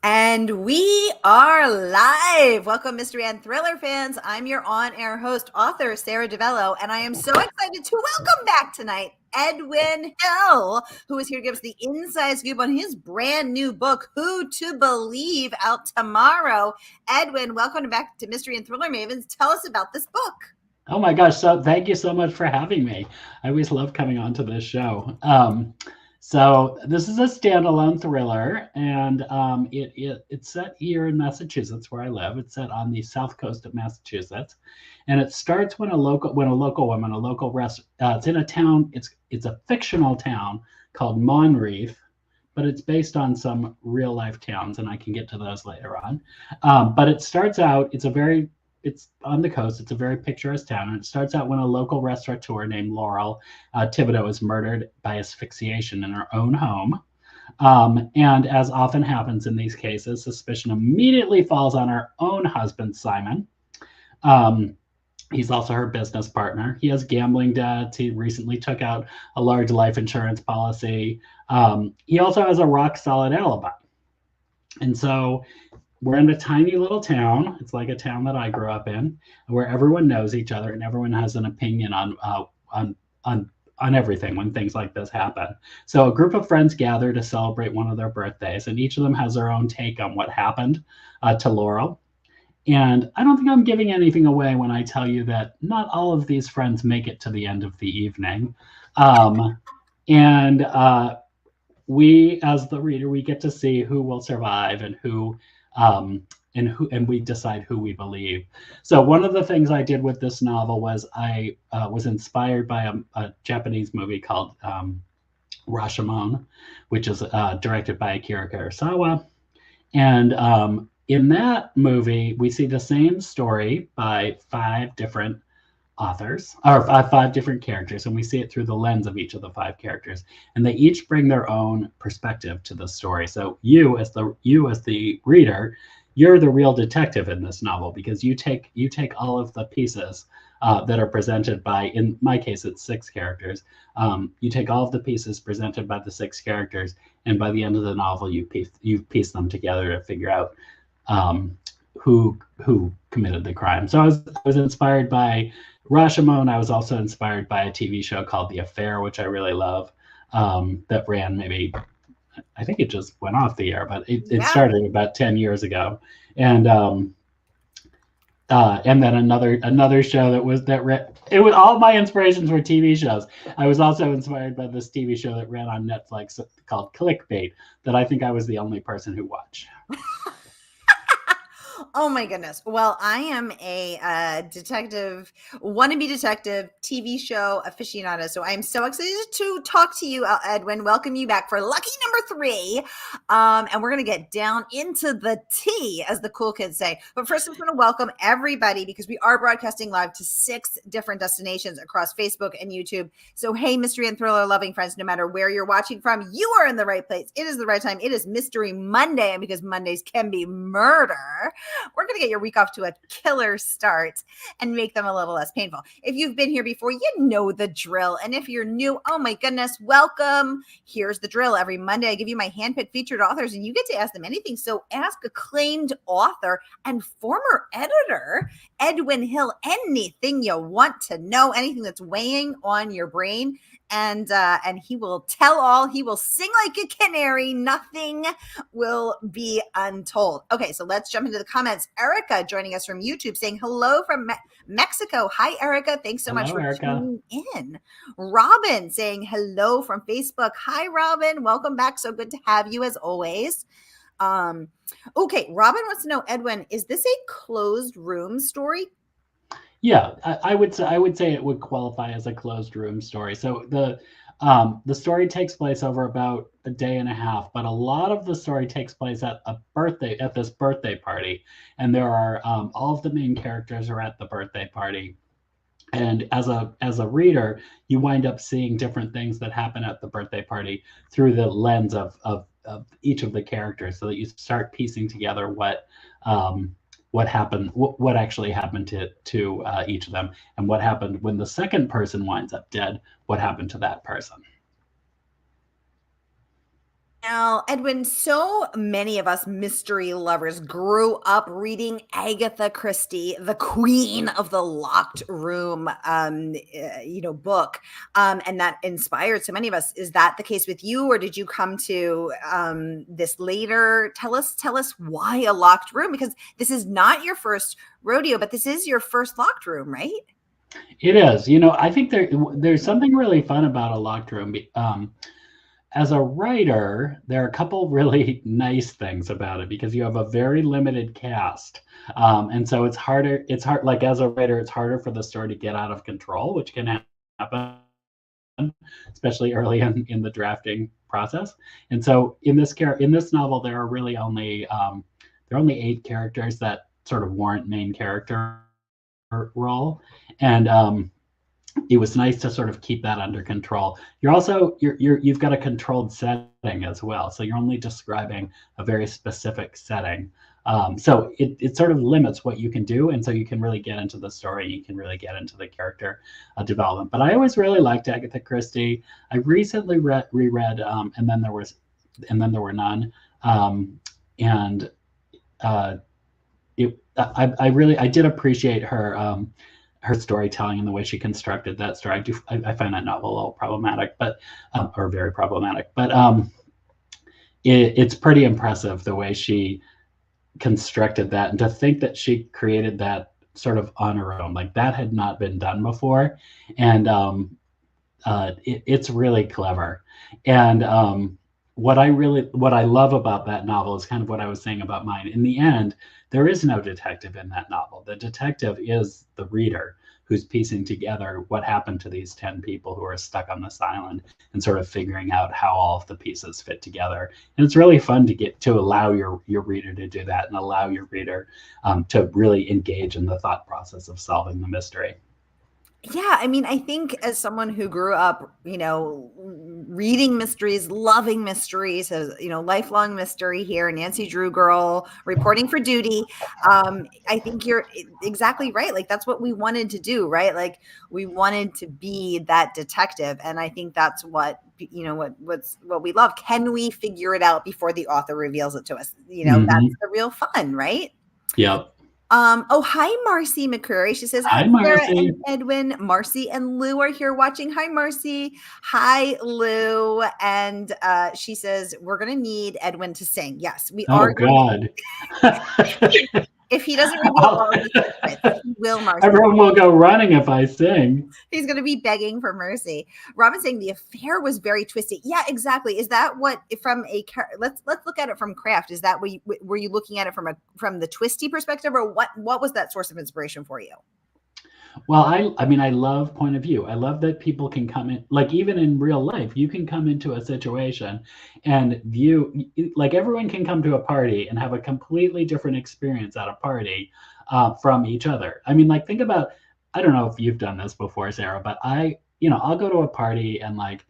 And we are live. Welcome, mystery and thriller fans. I'm your on-air host, author Sara DiVello, and I am so excited to welcome back tonight Edwin Hill, who is here to give us the inside scoop on his brand new book, Who to Believe, out tomorrow. Edwin, welcome back to Mystery and Thriller Mavens. Tell us about this book. Oh my gosh! So thank you so much for having me. I always love coming on to this show. So this is a standalone thriller, and it's set here in Massachusetts, where I live. It's set on the south coast of Massachusetts, and it starts when a local woman, a local rest. It's in a town. It's a fictional town called Monreef, but it's based on some real life towns, and I can get to those later on. But it starts out. It's on the coast. It's a very picturesque town. And it starts out when a local restaurateur named Laurel Thibodeau is murdered by asphyxiation in her own home. And as often happens in these cases, suspicion immediately falls on her own husband, Simon. He's also her business partner. He has gambling debts. He recently took out a large life insurance policy. He also has a rock solid alibi. And so we're in a tiny little town. It's like a town that I grew up in, where everyone knows each other and everyone has an opinion on everything when things like this happen. So a group of friends gather to celebrate one of their birthdays, and each of them has their own take on what happened to Laurel. And I don't think I'm giving anything away when I tell you that not all of these friends make it to the end of the evening. And we, as the reader, we get to see who will survive and and we decide who we believe. So one of the things I did with this novel was I was inspired by a Japanese movie called Rashomon, which is directed by Akira Kurosawa. And in that movie, we see the same story by five different authors, or five different characters, and we see it through the lens of each of the five characters, and they each bring their own perspective to the story. So you as the reader, you're the real detective in this novel, because you take all of the pieces that are presented by, in my case it's six characters. You take all of the pieces presented by the six characters, and by the end of the novel you piece them together to figure out who committed the crime. So I was inspired by Rashomon. I was also inspired by a TV show called The Affair, which I really love, that ran maybe, I think it just went off the air, but it started about 10 years ago. And then another show it was, all my inspirations were TV shows. I was also inspired by this TV show that ran on Netflix called Clickbait, that I think I was the only person who watched. Oh my goodness. Well, I am a wannabe detective TV show aficionado. So I'm so excited to talk to you, Edwin. Welcome you back for lucky number 3. And we're going to get down into the tea, as the cool kids say. But first, I'm going to welcome everybody, because we are broadcasting live to 6 different destinations across Facebook and YouTube. So, hey, mystery and thriller loving friends, no matter where you're watching from, you are in the right place. It is the right time. It is Mystery Monday, and because Mondays can be murder, we're going to get your week off to a killer start and make them a little less painful. If you've been here before, you know the drill. And if you're new, oh my goodness, welcome. Here's the drill. Every Monday, I give you my handpicked featured authors, and you get to ask them anything. So ask acclaimed author and former editor Edwin Hill anything you want to know, anything that's weighing on your brain. And he will tell all. He will sing like a canary. Nothing will be untold. Okay, so let's jump into the comments. Erica joining us from YouTube, saying hello from Mexico. Hi, Erica. Thanks so much for tuning in. Robin saying hello from Facebook. Hi, Robin. Welcome back. So good to have you as always. Okay, Robin wants to know, Edwin, is this a closed room story? Yeah, I would say it would qualify as a closed room story. So the story takes place over about a day and a half, but a lot of the story takes place at this birthday party, and there are all of the main characters are at the birthday party. And as a reader, you wind up seeing different things that happen at the birthday party through the lens of each of the characters, so that you start piecing together what happened, what actually happened to each of them, and what happened when the second person winds up dead. What happened to that person? Now, Edwin, so many of us mystery lovers grew up reading Agatha Christie, the queen of the locked room, book, and that inspired so many of us. Is that the case with you, or did you come to this later? Tell us why a locked room, because this is not your first rodeo, but this is your first locked room, right? It is. I think there's something really fun about a locked room. As a writer, there are a couple really nice things about it because you have a very limited cast. And so it's hard, like as a writer, it's harder for the story to get out of control, which can happen, especially early in the drafting process. And so in this novel, there are really only 8 characters that sort of warrant main character role. And it was nice to sort of keep that under control. You've got a controlled setting as well, so you're only describing a very specific setting. So it sort of limits what you can do, and so you can really get into the story. You can really get into the character development. But I always really liked Agatha Christie. I recently reread, and then there were none. I did appreciate her storytelling and the way she constructed that story. I find that novel a little problematic, or very problematic. But it's pretty impressive the way she constructed that, and to think that she created that sort of on her own, like that had not been done before, and it's really clever. And what I love about that novel is kind of what I was saying about mine. In the end, there is no detective in that novel. The detective is the reader who's piecing together what happened to these 10 people who are stuck on this island and sort of figuring out how all of the pieces fit together. And it's really fun to allow your reader to do that and allow your reader to really engage in the thought process of solving the mystery. Yeah, I mean, I think as someone who grew up, reading mysteries, loving mysteries, as lifelong mystery here, Nancy Drew girl, reporting for duty. I think you're exactly right. Like that's what we wanted to do, right? Like we wanted to be that detective, and I think that's what what we love. Can we figure it out before the author reveals it to us? That's the real fun, right? Yep. Hi, Marcy McCreary. She says, hi, Sarah and Edwin. Marcy and Lou are here watching. Hi, Marcy. Hi, Lou. And she says, we're going to need Edwin to sing. Yes, we are. Oh, God. If he doesn't reveal all of the secrets, he will, Marcy. Everyone will go running if I sing. He's going to be begging for mercy. Robin's saying the affair was very twisty. Yeah, exactly. Is that what let's look at it from craft. Is that were you looking at it from the twisty perspective, or what was that source of inspiration for you? Well, I mean, I love point of view. I love that people can come in, like even in real life, you can come into a situation and like everyone can come to a party and have a completely different experience at a party from each other. I mean, like think about, I don't know if you've done this before, Sarah, but I'll go to a party and like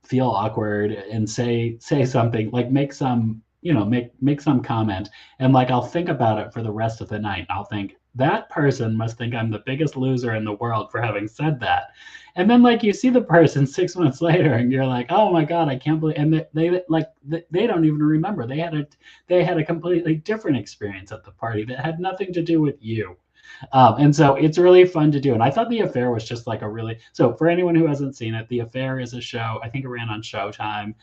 feel awkward and say something, like make some comment, and like I'll think about it for the rest of the night. I'll think, that person must think I'm the biggest loser in the world for having said that. And then like you see the person 6 months later and you're like, oh my God, I can't believe, and they don't even remember. They had a completely different experience at the party that had nothing to do with you. And so it's really fun to do. And I thought The Affair was just like so for anyone who hasn't seen it, The Affair is a show, I think it ran on Showtime.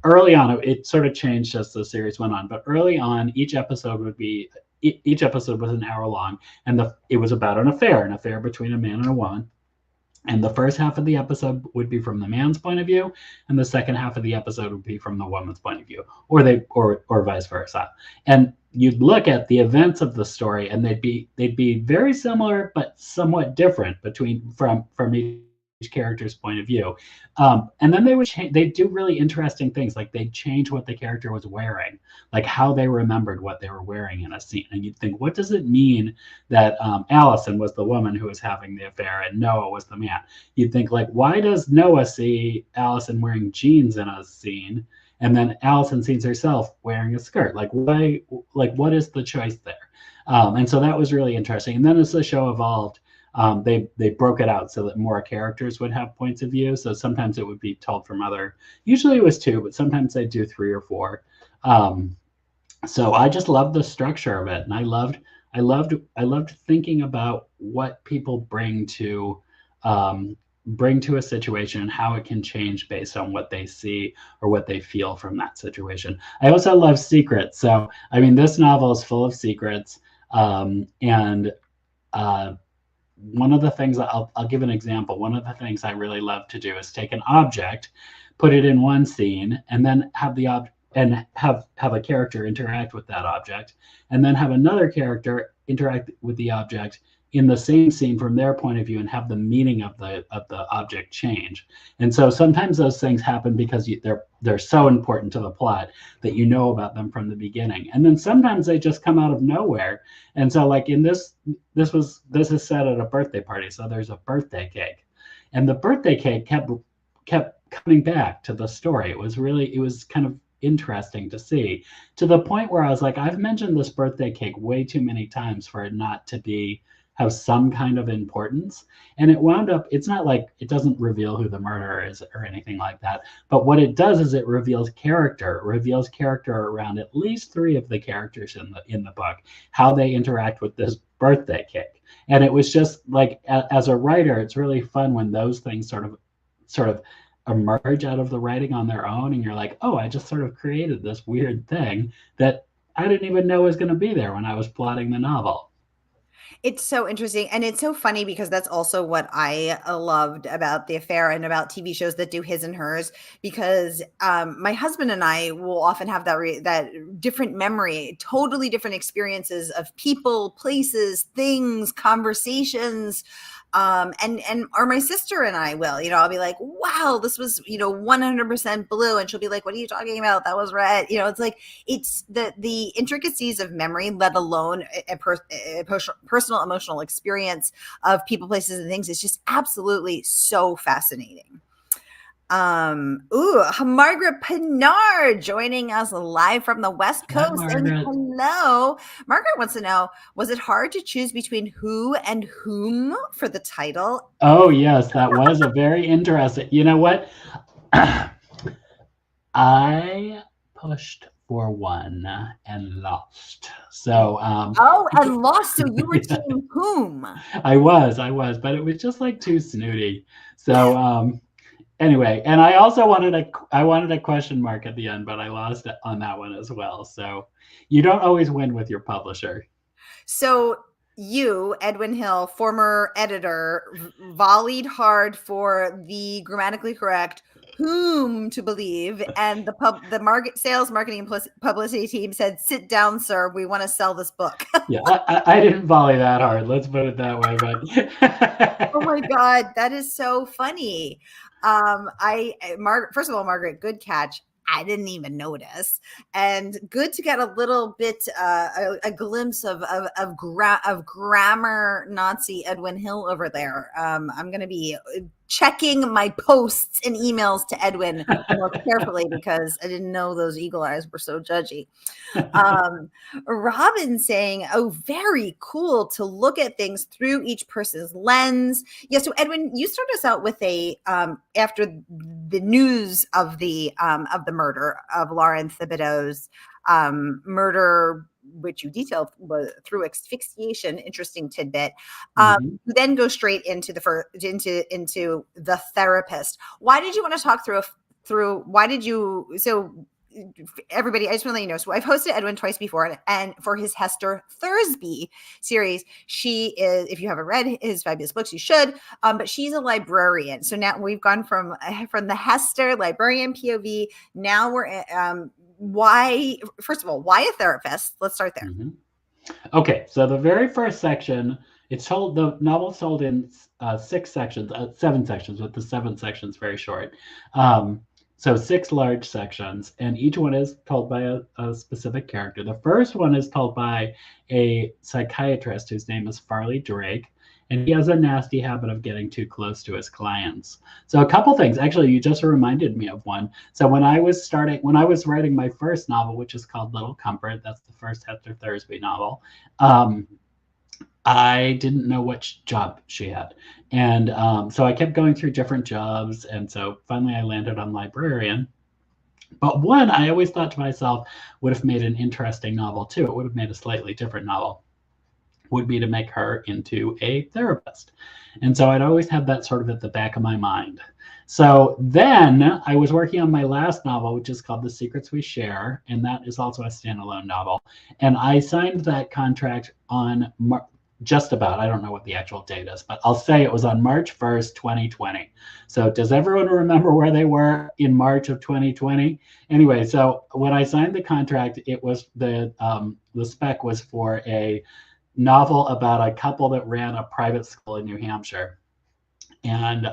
Early on, it sort of changed as the series went on, but early on, each episode was an hour long, and it was about an affair between a man and a woman. And the first half of the episode would be from the man's point of view, and the second half of the episode would be from the woman's point of view, or vice versa. And you'd look at the events of the story, and they'd be very similar but somewhat different from each character's point of view. And then they'd do really interesting things, like they'd change what the character was wearing, like how they remembered what they were wearing in a scene. And you'd think, what does it mean that Allison was the woman who was having the affair and Noah was the man? You'd think, like, why does Noah see Allison wearing jeans in a scene, and then Allison sees herself wearing a skirt? Like, what is the choice there? And so that was really interesting. And then as the show evolved, they broke it out so that more characters would have points of view. So sometimes it would be told from usually it was 2, but sometimes they do 3 or 4. So I just loved the structure of it, and I loved thinking about what people bring to a situation and how it can change based on what they see or what they feel from that situation. I also love secrets. So, I mean, this novel is full of secrets. And one of the things, I'll give an example. One of the things I really love to do is take an object, put it in one scene, and then have a character interact with that object, and then have another character interact with the object in the same scene from their point of view, and have the meaning of the object change. And so sometimes those things happen because they're so important to the plot that you know about them from the beginning. And then sometimes they just come out of nowhere. And so, like in this is set at a birthday party, so there's a birthday cake, and the birthday cake kept coming back to the story. It was kind of interesting to see, to the point where I was like, I've mentioned this birthday cake way too many times for it not to have some kind of importance. And it wound up, it's not like it doesn't reveal who the murderer is or anything like that, but what it does is it reveals character. Around at least 3 of the characters in the book, how they interact with this birthday cake. And it was just like, as a writer, it's really fun when those things sort of emerge out of the writing on their own, and you're like, oh, I just sort of created this weird thing that I didn't even know was going to be there when I was plotting the novel. It's so interesting. And it's so funny because that's also what I loved about The Affair and about TV shows that do his and hers, because my husband and I will often have that different memory, totally different experiences of people, places, things, conversations. Or my sister and I will, I'll be like, wow, this was, 100% blue. And she'll be like, what are you talking about? That was red. It's like, it's the intricacies of memory, let alone a personal emotional experience of people, places, and things. It's just absolutely so fascinating. Margaret Pinard joining us live from the West Coast. And hello. Margaret wants to know, was it hard to choose between who and whom for the title? Oh, yes, that was a very interesting. You know what? I pushed for one and lost. So and lost. So you were team whom? I was, but it was just like too snooty. So anyway, and I also wanted a question mark at the end, but I lost on that one as well. So you don't always win with your publisher. So you, Edwin Hill, former editor, volleyed hard for the grammatically correct whom to believe, and the sales, marketing, and publicity team said, "Sit down, sir. We want to sell this book." Yeah, I didn't volley that hard. Let's put it that way. But oh my God, that is so funny. First of all, Margaret, good catch. I didn't even notice, and good to get a little bit a glimpse of grammar Nazi Edwin Hill over there. I'm going to be checking my posts and emails to Edwin more carefully because I didn't know those eagle eyes were so judgy. Robin saying, oh, very cool to look at things through each person's lens. Yeah. So Edwin, you start us out with after the news of the murder of Lauren Thibodeau's murder, which you detailed through asphyxiation. Interesting tidbit. You then go straight into into the therapist. Why did you want to talk through? Why did you? So everybody, I just want to let you know. So I've hosted Edwin twice before, and for his Hester Thursby series, she is. If you haven't read his fabulous books, you should. But she's a librarian. So now we've gone from the Hester librarian POV. Now we're why, first of all, why a therapist? Let's start there. Okay, so the very first section, the novel's told in 7 sections, with the 7th sections very short. So 6 large sections, and each one is told by a specific character. The first one is told by a psychiatrist whose name is Farley Drake, and he has a nasty habit of getting too close to his clients. So a couple things, actually, you just reminded me of one. So when I was writing my first novel, which is called Little Comfort, that's the first Hester Thursby novel, I didn't know which job she had. And so I kept going through different jobs. And so finally I landed on librarian. But one I always thought to myself would have made an interesting novel too. It would have made a slightly different novel, would be to make her into a therapist. And so I'd always had that sort of at the back of my mind. So then I was working on my last novel, which is called The Secrets We Share. And that is also a standalone novel. And I signed that contract on just about, I don't know what the actual date is, but I'll say it was on March 1st, 2020. So does everyone remember where they were in March of 2020? Anyway, so when I signed the contract, it was the spec was for a novel about a couple that ran a private school in New Hampshire. And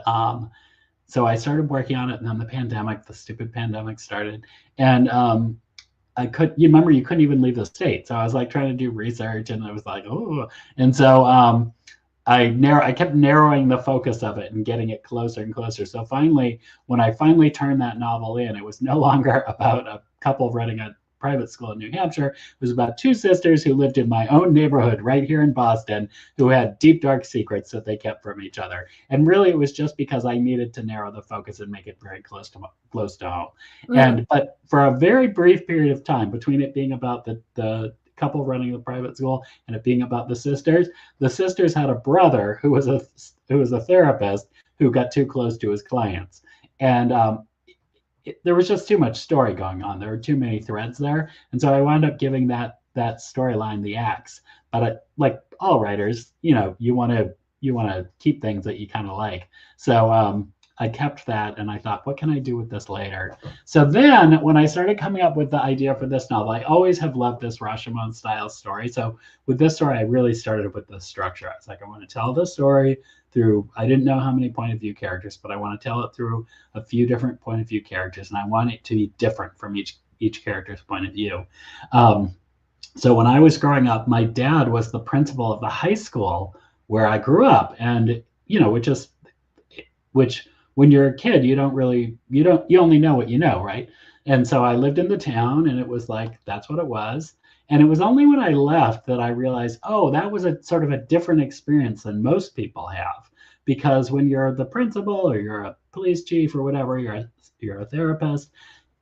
so I started working on it, and then the stupid pandemic started. And you remember you couldn't even leave the state. So I was like trying to do research, and I was like, oh. And so I kept narrowing the focus of it and getting it closer and closer. So finally, when I finally turned that novel in, it was no longer about a couple running a private school in New Hampshire. It was about two sisters who lived in my own neighborhood right here in Boston, who had deep, dark secrets that they kept from each other. And really, it was just because I needed to narrow the focus and make it very close to home. But for a very brief period of time, between it being about the couple running the private school and it being about the sisters had a brother who was a therapist who got too close to his clients. And there was just too much story going on. There were too many threads there. And so I wound up giving that storyline the axe. But like all writers, you want to keep things that you kind of like. So I kept that, and I thought, what can I do with this later? So then when I started coming up with the idea for this novel, I always have loved this Rashomon style story. So with this story, I really started with the structure. I was like, I want to tell this story through, I didn't know how many point of view characters, but I want to tell it through a few different point of view characters, and I want it to be different from each character's point of view. So when I was growing up, my dad was the principal of the high school where I grew up, and which when you're a kid, you only know what you know, right? And so I lived in the town, and it was like, that's what it was. And it was only when I left that I realized, oh, that was a sort of a different experience than most people have. Because when you're the principal or you're a police chief or whatever, you're a therapist,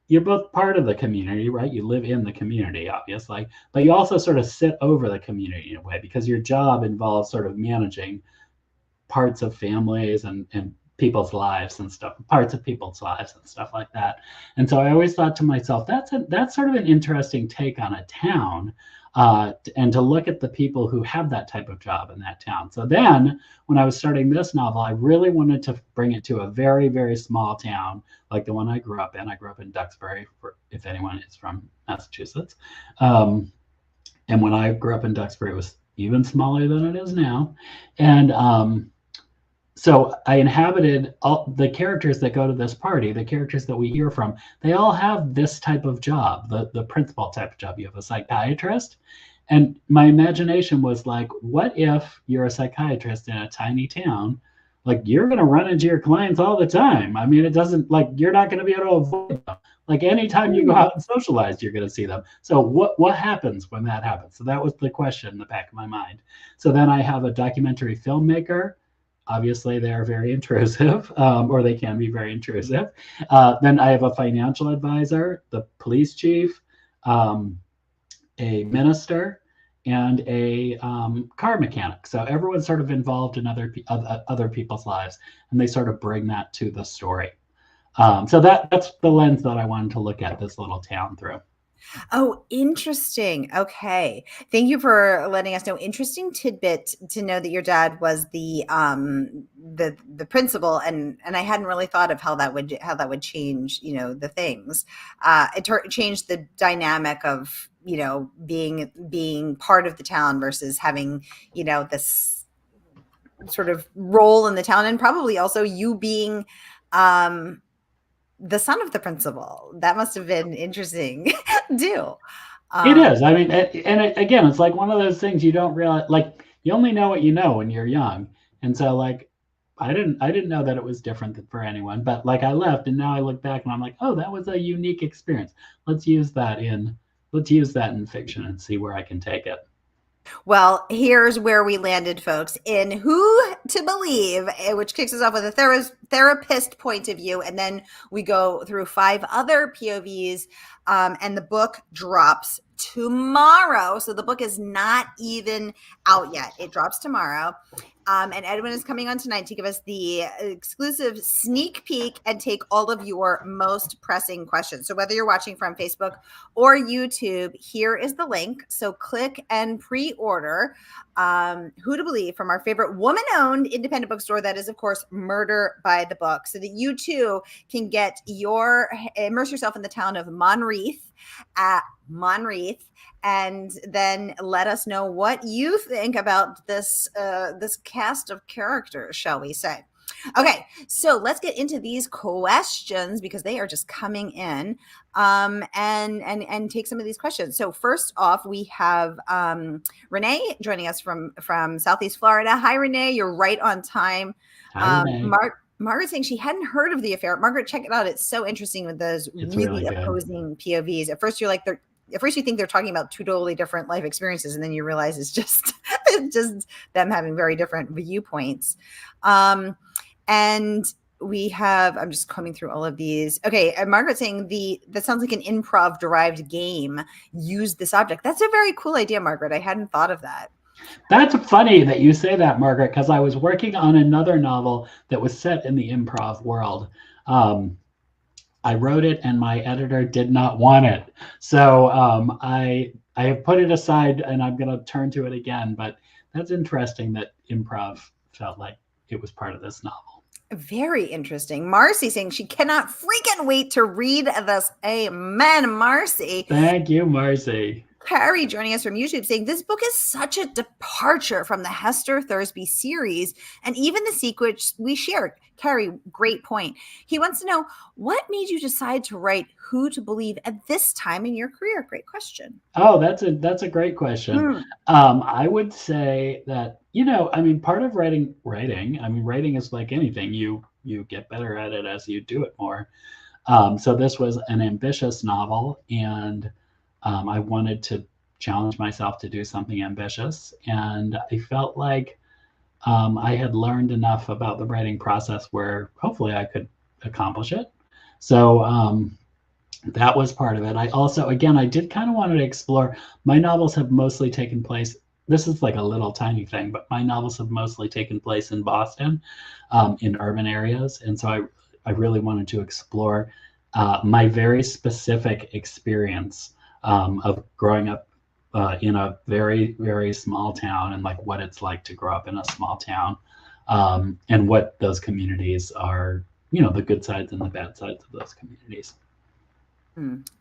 you're both part of the community, right? You live in the community, obviously, but you also sort of sit over the community in a way, because your job involves sort of managing parts of families and people's lives and stuff, parts of people's lives and stuff like that. And so I always thought to myself, that's sort of an interesting take on a town, and to look at the people who have that type of job in that town. So then when I was starting this novel, I really wanted to bring it to a very, very small town like the one I grew up in. I grew up in Duxbury, if anyone is from Massachusetts. And when I grew up in Duxbury, it was even smaller than it is now. And so I inhabited all the characters that go to this party, the characters that we hear from. They all have this type of job, the principal type of job. You have a psychiatrist. And my imagination was like, what if you're a psychiatrist in a tiny town? Like, you're going to run into your clients all the time. I mean, it doesn't, like, you're not going to be able to avoid them. Like, anytime you go out and socialize, you're going to see them. So what happens when that happens? So that was the question in the back of my mind. So then I have a documentary filmmaker. Obviously, they are very intrusive, or they can be very intrusive. Then I have a financial advisor, the police chief, a minister, and a car mechanic. So everyone's sort of involved in other people's lives, and they sort of bring that to the story. So that's the lens that I wanted to look at this little town through. Oh, interesting. Okay. Thank you for letting us know. Interesting tidbit to know that your dad was the principal, and I hadn't really thought of how that would change, the things. It changed the dynamic of, being part of the town versus having, this sort of role in the town, and probably also you being the son of the principal. That must have been interesting too. It is. I mean, again, it's like one of those things you don't realize. Like, you only know what you know when you're young, and so like, I didn't know that it was different for anyone. But like, I left, and now I look back, and I'm like, oh, that was a unique experience. Let's use that in fiction and see where I can take it. Well, here's where we landed, folks, in Who to Believe, which kicks us off with a therapist point of view. And then we go through 5 other POVs, and the book drops tomorrow. So the book is not even out yet. It drops tomorrow. And Edwin is coming on tonight to give us the exclusive sneak peek and take all of your most pressing questions. So whether you're watching from Facebook or YouTube, here is the link. So click and pre-order Who to Believe from our favorite woman-owned independent bookstore. That is, of course, Murder by the Book, so that you too can immerse yourself in the town of Monreath, and then let us know what you think about this cast of characters, shall we say. Okay, so let's get into these questions because they are just coming in, and take some of these questions. So first off, we have Renee joining us from Southeast Florida. Hi, Renee. You're right on time. Hi, Renee. Margaret saying she hadn't heard of The Affair. Margaret, check it out. It's so interesting with those really opposing POVs. At first, you think they're talking about 2 totally different life experiences, and then you realize it's just them having very different viewpoints. And we have, I'm just combing through all of these. Okay, Margaret saying that sounds like an improv derived game. Use this object. That's a very cool idea, Margaret. I hadn't thought of that. That's funny that you say that, Margaret, because I was working on another novel that was set in the improv world. I wrote it and my editor did not want it. So I have put it aside and I'm going to turn to it again. But that's interesting that improv felt like it was part of this novel. Very interesting. Marcy saying she cannot freaking wait to read this. Amen, Marcy. Thank you, Marcy. Carrie joining us from YouTube saying this book is such a departure from the Hester Thursby series and even the sequence we shared. Carrie, great point. He wants to know, what made you decide to write Who to Believe at this time in your career? Great question. Oh, that's a great question. I would say that, part of writing is like anything. You get better at it as you do it more. So this was an ambitious novel, and I wanted to challenge myself to do something ambitious. And I felt like I had learned enough about the writing process where hopefully I could accomplish it. So that was part of it. I also, again, I did kind of want to explore, my novels have mostly taken place, this is like a little tiny thing, but my novels have mostly taken place in Boston, in urban areas. And so I really wanted to explore my very specific experience of growing up in a very, very small town, and like what it's like to grow up in a small town, and what those communities are, the good sides and the bad sides of those communities.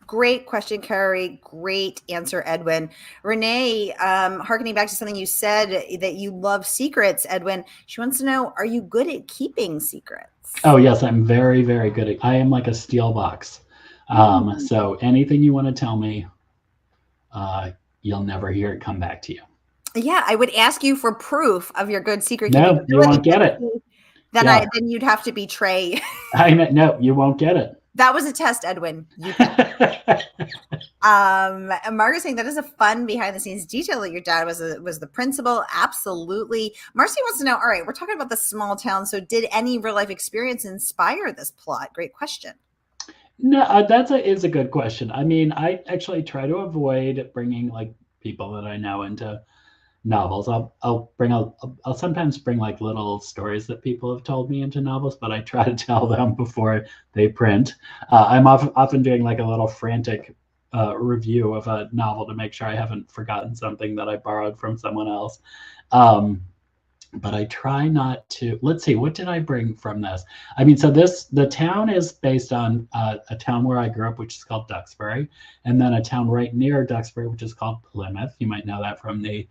Great question, Carrie. Great answer, Edwin. Renee, hearkening back to something you said, that you love secrets, Edwin. She wants to know, are you good at keeping secrets? Oh, yes, I'm very, very good I am like a steel box. So anything you want to tell me, you'll never hear it come back to you. Yeah, I would ask you for proof of your good secret keeping. No, you won't get it. Then you'd have to betray. No, you won't get it. That was a test, Edwin. Margaret saying that is a fun behind the scenes detail that your dad was the principal. Absolutely. Marcy wants to know, all right, we're talking about the small town. So did any real life experience inspire this plot? Great question. No, is a good question. I actually try to avoid bringing like people that I know into novels. I'll sometimes bring like little stories that people have told me into novels, but I try to tell them before they print. I'm often doing like a little frantic review of a novel to make sure I haven't forgotten something that I borrowed from someone else. But I try not to. Let's see, what did I bring from this? So the town is based on a town where I grew up, which is called Duxbury, and then a town right near Duxbury, which is called Plymouth. You might know that from the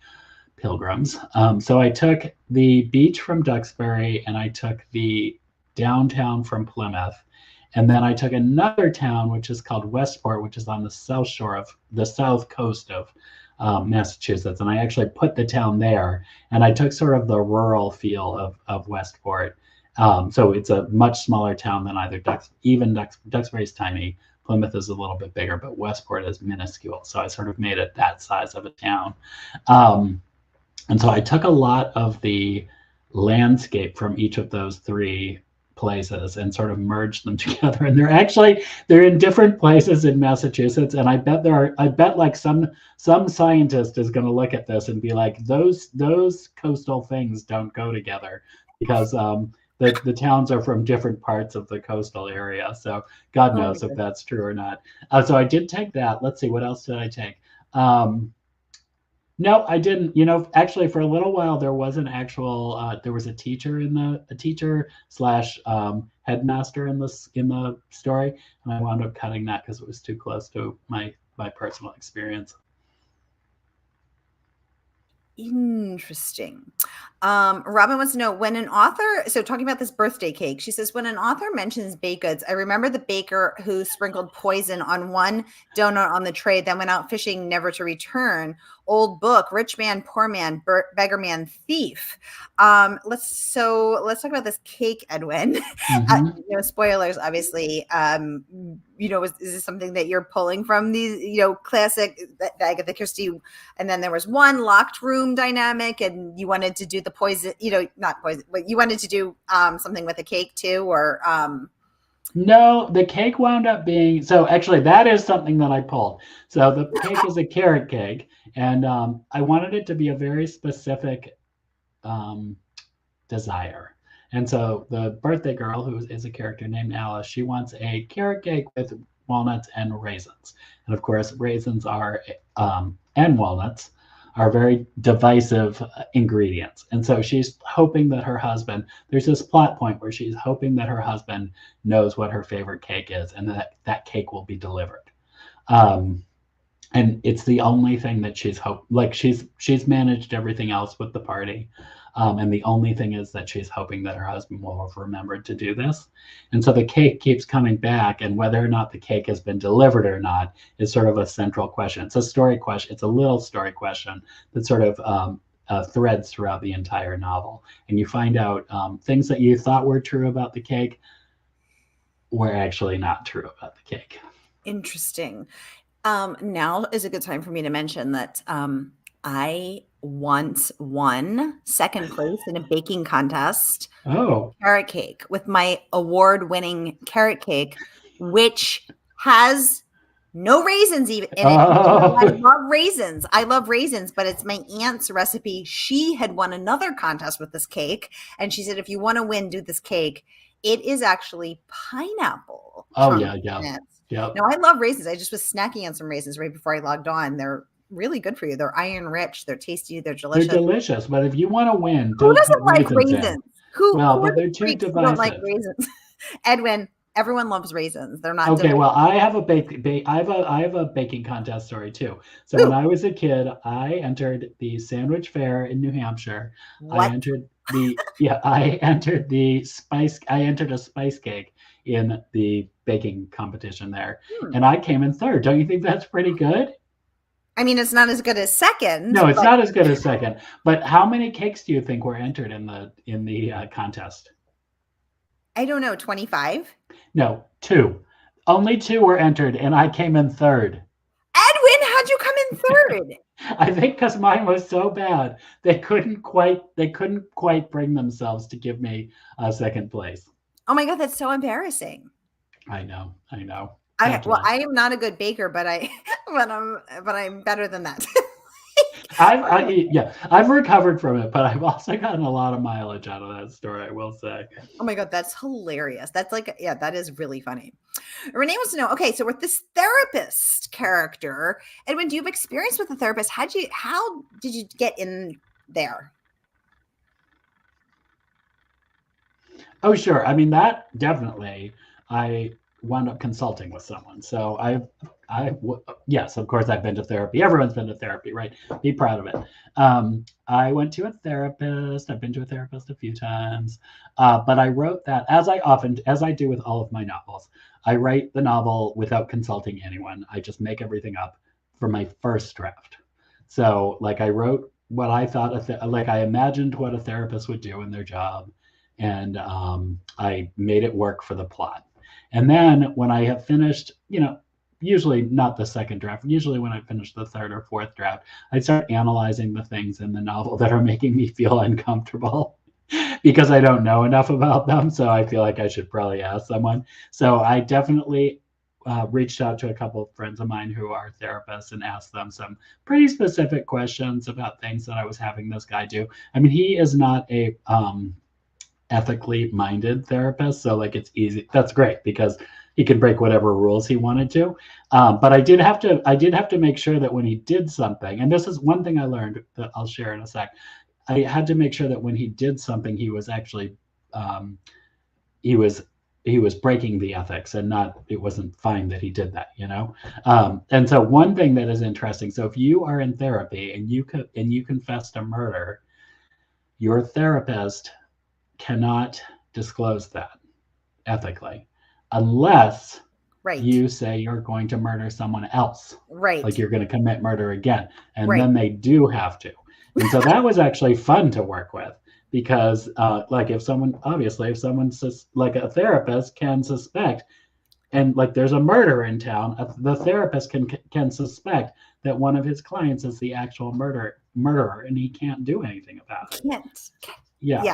Pilgrims. So I took the beach from Duxbury and I took the downtown from Plymouth. And then I took another town, which is called Westport, which is on the south shore of the south coast of Massachusetts. And I actually put the town there, and I took sort of the rural feel of Westport. So it's a much smaller town than either Duxbury's tiny, Plymouth is a little bit bigger, but Westport is minuscule. So I sort of made it that size of a town. And so I took a lot of the landscape from each of those three places and sort of merged them together. And they're in different places in Massachusetts. And I bet like some scientist is going to look at this and be like, those coastal things don't go together, because the towns are from different parts of the coastal area. So God knows if that's true or not. So I did take that. Let's see, what else did I take? No, I didn't. Actually, for a little while, there was an actual. There was a teacher slash headmaster in the story, and I wound up cutting that because it was too close to my personal experience. Interesting. Robin wants to know, when an author, so talking about this birthday cake, she says, when an author mentions baked goods, I remember the baker who sprinkled poison on one donut on the tray, then went out fishing, never to return. Old book, rich man, poor man, beggar man, thief. Let's talk about this cake, Edwin. Mm-hmm. Spoilers, obviously. Is this something that you're pulling from these, classic Agatha Christie? And then there was one locked room dynamic, and you wanted to do the poison, not poison, but you wanted to do something with a cake too, or No, the cake wound up being, so actually that is something that I pulled. So the cake is a carrot cake, and I wanted it to be a very specific desire. And so the birthday girl, who is a character named Alice, she wants a carrot cake with walnuts and raisins. And of course, raisins are and walnuts are very divisive ingredients. And so she's hoping that her husband, there's this plot point where she's hoping that her husband knows what her favorite cake is, and that cake will be delivered. And it's the only thing that she's managed everything else with the party. And the only thing is that she's hoping that her husband will have remembered to do this. And so the cake keeps coming back, and whether or not the cake has been delivered or not is sort of a central question. It's a story question. It's a little story question that sort of threads throughout the entire novel. And you find out things that you thought were true about the cake were actually not true about the cake. Interesting. Now is a good time for me to mention that I once won second place in a baking contest. Oh, carrot cake with my award-winning carrot cake, which has no raisins even in it. I love raisins, but it's my aunt's recipe. She had won another contest with this cake, and she said, if you want to win, do this cake. It is actually pineapple. Oh, yeah. Yep. No, I love raisins. I just was snacking on some raisins right before I logged on. They're really good for you. They're iron rich. They're tasty. They're delicious. They're delicious, but if you want to win, who doesn't like raisins? But they're too divisive. Don't like raisins. Edwin, everyone loves raisins. They're not okay. Well, I have a baking contest story too. So when I was a kid, I entered the sandwich fair in New Hampshire. What? I entered a spice cake in the baking competition there, and I came in third. Don't you think that's pretty good? I mean, it's not as good as second. No, it's not as good as second. But how many cakes do you think were entered in the contest? I don't know, 25? No, 2. Only 2 were entered, and I came in third. Edwin, how'd you come in third? I think because mine was so bad, they couldn't quite bring themselves to give me second place. Oh my God, that's so embarrassing. I know. I am not a good baker, but I'm better than that. I've recovered from it, but I've also gotten a lot of mileage out of that story, I will say. Oh my God, that's hilarious. That's that is really funny. Renee wants to know, okay, so with this therapist character, Edwin, do you have experience with a therapist? How did you get in there? Oh, sure. I mean, that definitely, I wound up consulting with someone. So yes, of course, I've been to therapy. Everyone's been to therapy, right? Be proud of it. I went to a therapist. I've been to a therapist a few times, but I wrote that as I do with all of my novels. I write the novel without consulting anyone. I just make everything up for my first draft. So like I wrote what I thought, I imagined what a therapist would do in their job. And I made it work for the plot. And then when I have finished, usually not the second draft, usually when I finish the third or fourth draft, I start analyzing the things in the novel that are making me feel uncomfortable because I don't know enough about them. So I feel like I should probably ask someone. So I definitely reached out to a couple of friends of mine who are therapists and asked them some pretty specific questions about things that I was having this guy do. I mean, he is not a ethically minded therapist, so like it's easy. That's great because he could break whatever rules he wanted to. But I did have to make sure that when he did something, and this is one thing I learned that I'll share in a sec. I had to make sure that when he did something, he was actually he was breaking the ethics and not, it wasn't fine that he did that, and so one thing that is interesting, so if you are in therapy and you confess to murder, your therapist cannot disclose that ethically unless you say you're going to murder someone else, like you're going to commit murder again, and then they do have to. And so that was actually fun to work with because like if someone like a therapist can suspect, and like there's a murder in town, the therapist can suspect that one of his clients is the actual murderer, and he can't do anything about it. Yeah.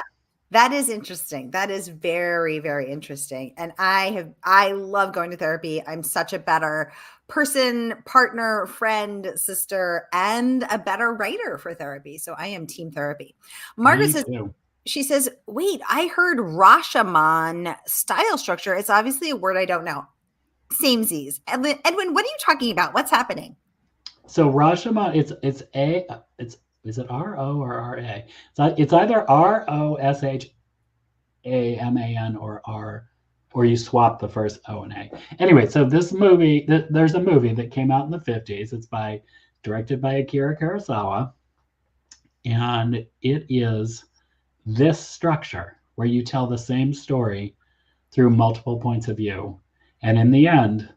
That is interesting. That is very, very interesting. And I love going to therapy. I'm such a better person, partner, friend, sister, and a better writer for therapy. So I am team therapy. Margaret says, she says, wait, I heard Rashomon style structure. It's obviously a word I don't know. Samesies. Edwin, what are you talking about? What's happening? So Rashomon, is it R-O or R-A? It's either R-O-S-H-A-M-A-N or you swap the first O and A. Anyway, so this movie, there's a movie that came out in the 50s. It's directed by Akira Kurosawa. And it is this structure where you tell the same story through multiple points of view. And in the end,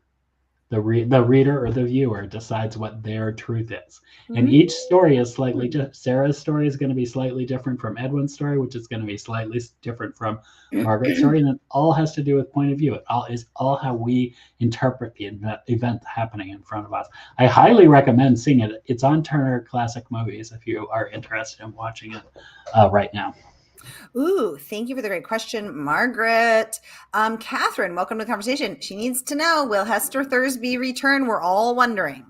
the reader or the viewer decides what their truth is. And each story is slightly Sarah's story is going to be slightly different from Edwin's story, which is going to be slightly different from Margaret's story. And it all has to do with point of view. It all is how we interpret the event happening in front of us. I highly recommend seeing it. It's on Turner Classic Movies if you are interested in watching it right now. Ooh, thank you for the great question, Margaret. Catherine, welcome to the conversation. She needs to know, will Hester Thursby return? We're all wondering.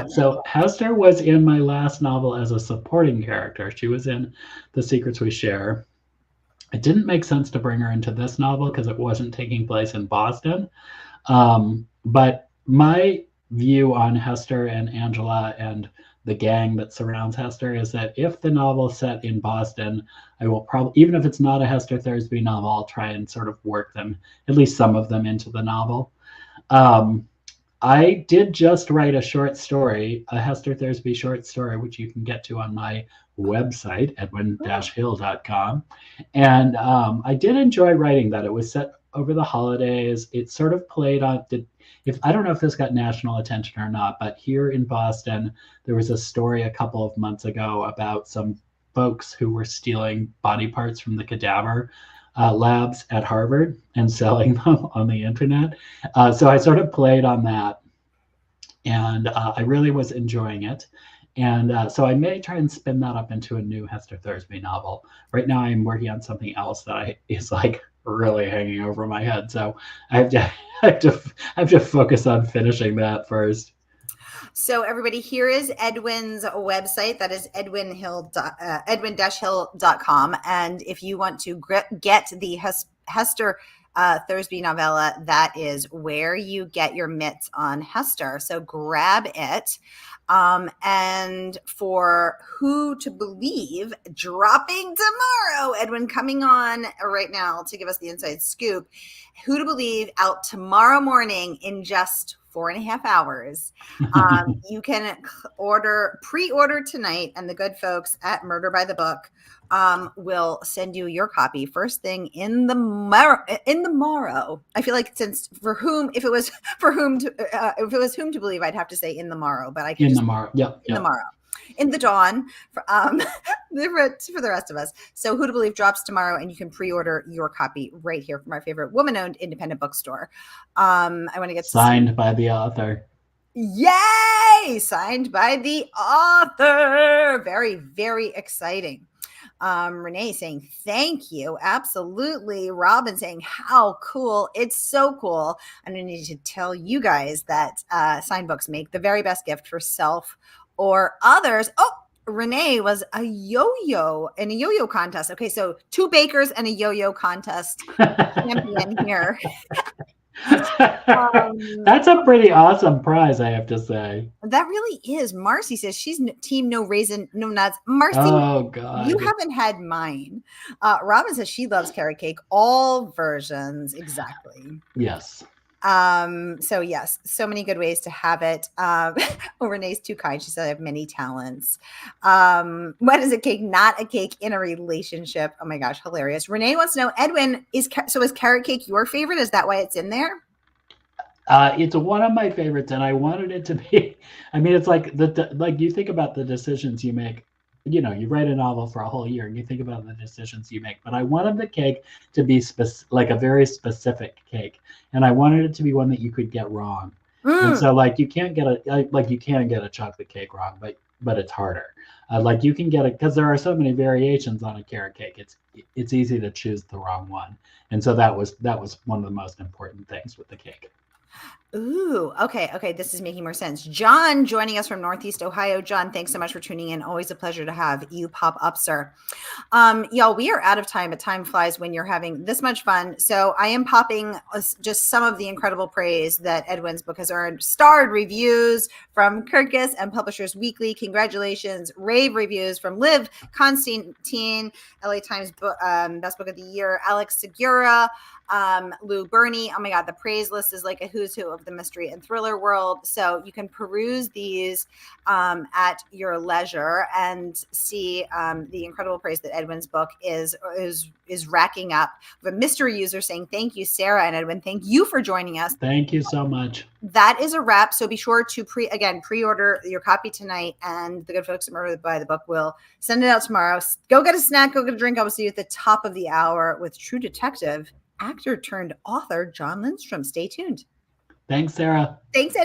So Hester was in my last novel as a supporting character. She was in The Secrets We Share. It didn't make sense to bring her into this novel because it wasn't taking place in Boston. But my view on Hester and Angela and the gang that surrounds Hester is that if the novel is set in Boston, I will probably, even if it's not a Hester Thursby novel, I'll try and sort of work them, at least some of them, into the novel. I did just write a short story, a Hester Thursby short story, which you can get to on my website, edwin-hill.com. And I did enjoy writing that. It was set over the holidays. It sort of played on, I don't know if this got national attention or not, but here in Boston, there was a story a couple of months ago about some folks who were stealing body parts from the cadaver labs at Harvard and selling them on the internet. So I sort of played on that, and I really was enjoying it. And so I may try and spin that up into a new Hester Thursby novel. Right now I'm working on something else that is like really hanging over my head. So I have to focus on finishing that first. So everybody, here is Edwin's website. That is edwin-hill.com. And if you want to get the Hester Thursby novella, that is where you get your mitts on Hester. So grab it. And for Who to Believe, dropping tomorrow, Edwin coming on right now to give us the inside scoop. Who to Believe out tomorrow morning in just 4.5 hours. You can pre-order tonight, and the good folks at Murder by the Book will send you your copy first thing in the morrow. I feel like if it was Whom to Believe, I'd have to say in the morrow, but I can in the morrow. In the morrow. in the dawn for for the rest of us. So Who to Believe drops tomorrow, and you can pre-order your copy right here from our favorite woman-owned independent bookstore. I want to get signed by the author. Yay! Signed by the author. Very, very exciting. Renee saying thank you. Absolutely. Robin saying how cool. It's so cool. And I need to tell you guys that signed books make the very best gift for self or others. Oh, Renee was a yo-yo in a yo-yo contest. Okay, so 2 bakers and a yo-yo contest champion here. That's a pretty awesome prize, I have to say. That really is. Marcy says she's team no raisin, no nuts. Marcy, oh God, you haven't had mine. Robin says she loves carrot cake, all versions. Exactly. Yes. So yes, so many good ways to have it. Renee's too kind. She said I have many talents. What is a cake? Not a cake in a relationship. Oh my gosh, hilarious. Renee wants to know, Edwin, is carrot cake your favorite? Is that why it's in there? It's one of my favorites, and I wanted it to be. I mean, it's like like you think about the decisions you make. You know, you write a novel for a whole year, and you think about the decisions you make. But I wanted the cake to be like a very specific cake, and I wanted it to be one that you could get wrong. And so, like, you can't get a chocolate cake wrong, but it's harder. Like you can get it because there are so many variations on a carrot cake. It's easy to choose the wrong one, and so that was one of the most important things with the cake. Ooh, okay. This is making more sense. John joining us from Northeast Ohio. John, thanks so much for tuning in. Always a pleasure to have you pop up, sir. Y'all, we are out of time, but time flies when you're having this much fun. So I am popping just some of the incredible praise that Edwin's book has earned. Starred reviews from Kirkus and Publishers Weekly. Congratulations. Rave reviews from Liv Constantine, LA Times Best Book of the Year, Alex Segura, Lou Berney. Oh my God, the praise list is like a who's who of the mystery and thriller world. So you can peruse these at your leisure and see the incredible praise that Edwin's book is racking up. The mystery user saying thank you, Sarah and Edwin. Thank you for joining us. Thank you so much. That is a wrap. So be sure to pre-order your copy tonight, and the good folks at Murder by the Book will send it out tomorrow. Go get a snack, go get a drink. I will see you at the top of the hour with True Detective actor turned author John Lindstrom. Stay tuned. Thanks, Sarah. Thanks, Ed.